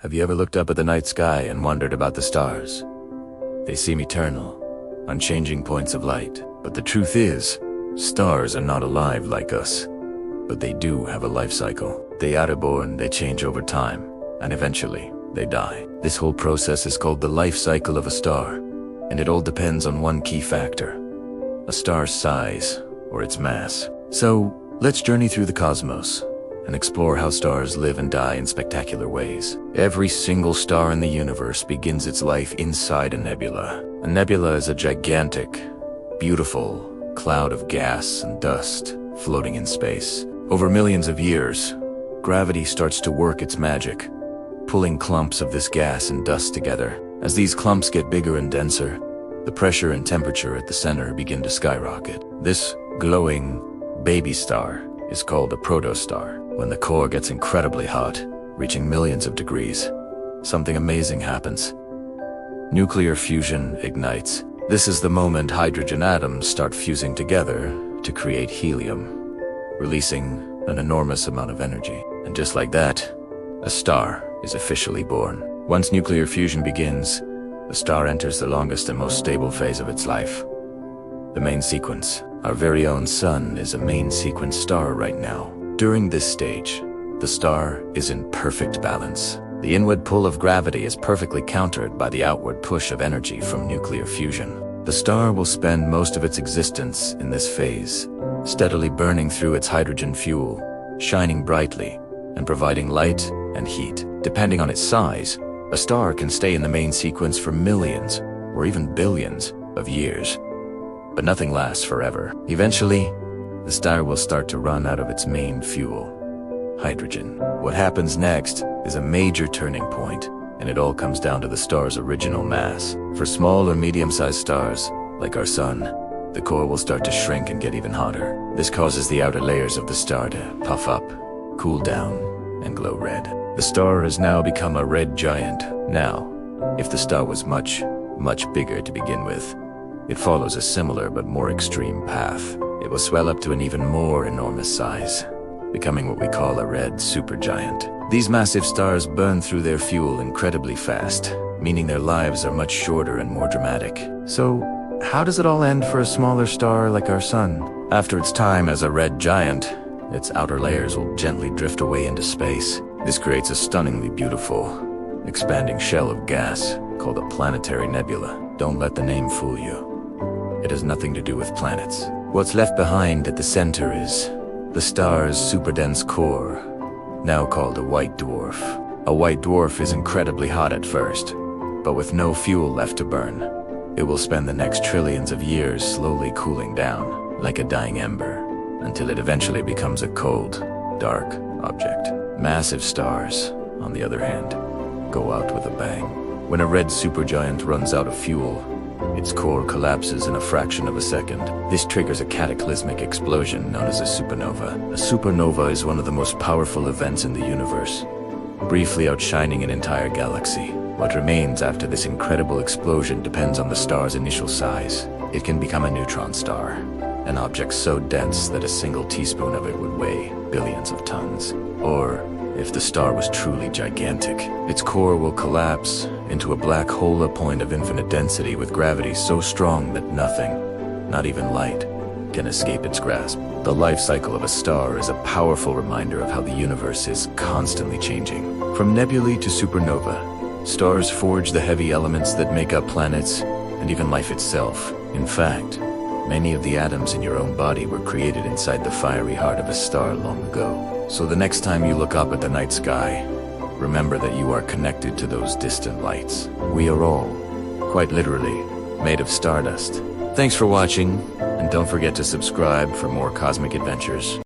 Have you ever looked up at the night sky and wondered about the stars? They seem eternal, unchanging points of light. But the truth is, stars are not alive like us. But they do have a life cycle. They are born, they change over time, and eventually, they die. This whole process is called the life cycle of a star, and it all depends on one key factor: a star's size, or its mass. So, let's journey through the cosmos and explore how stars live and die in spectacular ways. Every single star in the universe begins its life inside a nebula. A nebula is a gigantic, beautiful cloud of gas and dust floating in space. Over millions of years, gravity starts to work its magic, pulling clumps of this gas and dust together. As these clumps get bigger and denser, the pressure and temperature at the center begin to skyrocket. This glowing baby star is called a protostar. When the core gets incredibly hot, reaching millions of degrees, something amazing happens. Nuclear fusion ignites. This is the moment hydrogen atoms start fusing together to create helium, releasing an enormous amount of energy. And just like that, a star is officially born. Once nuclear fusion begins, the star enters the longest and most stable phase of its life, the main sequence. Our very own sun is a main sequence star right now. During this stage, the star is in perfect balance. The inward pull of gravity is perfectly countered by the outward push of energy from nuclear fusion. The star will spend most of its existence in this phase, steadily burning through its hydrogen fuel, shining brightly, and providing light and heat. Depending on its size, a star can stay in the main sequence for millions, or even billions, of years. But nothing lasts forever. Eventually, the star will start to run out of its main fuel, hydrogen. What happens next is a major turning point, and it all comes down to the star's original mass. For small or medium-sized stars, like our sun, the core will start to shrink and get even hotter. This causes the outer layers of the star to puff up, cool down, and glow red. The star has now become a red giant. Now, if the star was much, much bigger to begin with, it follows a similar but more extreme path. It will swell up to an even more enormous size, becoming what we call a red supergiant. These massive stars burn through their fuel incredibly fast, meaning their lives are much shorter and more dramatic. So, how does it all end for a smaller star like our sun? After its time as a red giant, its outer layers will gently drift away into space. This creates a stunningly beautiful, expanding shell of gas called a planetary nebula. Don't let the name fool you. It has nothing to do with planets. What's left behind at the center is the star's superdense core, now called a white dwarf. A white dwarf is incredibly hot at first, but with no fuel left to burn, it will spend the next trillions of years slowly cooling down, like a dying ember, until it eventually becomes a cold, dark object. Massive stars, on the other hand, go out with a bang. When a red supergiant runs out of fuel, its core collapses in a fraction of a second. This triggers a cataclysmic explosion known as a supernova. A supernova is one of the most powerful events in the universe, briefly outshining an entire galaxy. What remains after this incredible explosion depends on the star's initial size. It can become a neutron star, an object so dense that a single teaspoon of it would weigh billions of tons. Or, if the star was truly gigantic, its core will collapse into a black hole, a point of infinite density with gravity so strong that nothing, not even light, can escape its grasp. The life cycle of a star is a powerful reminder of how the universe is constantly changing. From nebulae to supernova, stars forge the heavy elements that make up planets and even life itself. In fact, many of the atoms in your own body were created inside the fiery heart of a star long ago. So the next time you look up at the night sky, remember that you are connected to those distant lights. We are all, quite literally, made of stardust. Thanks for watching, and don't forget to subscribe for more cosmic adventures.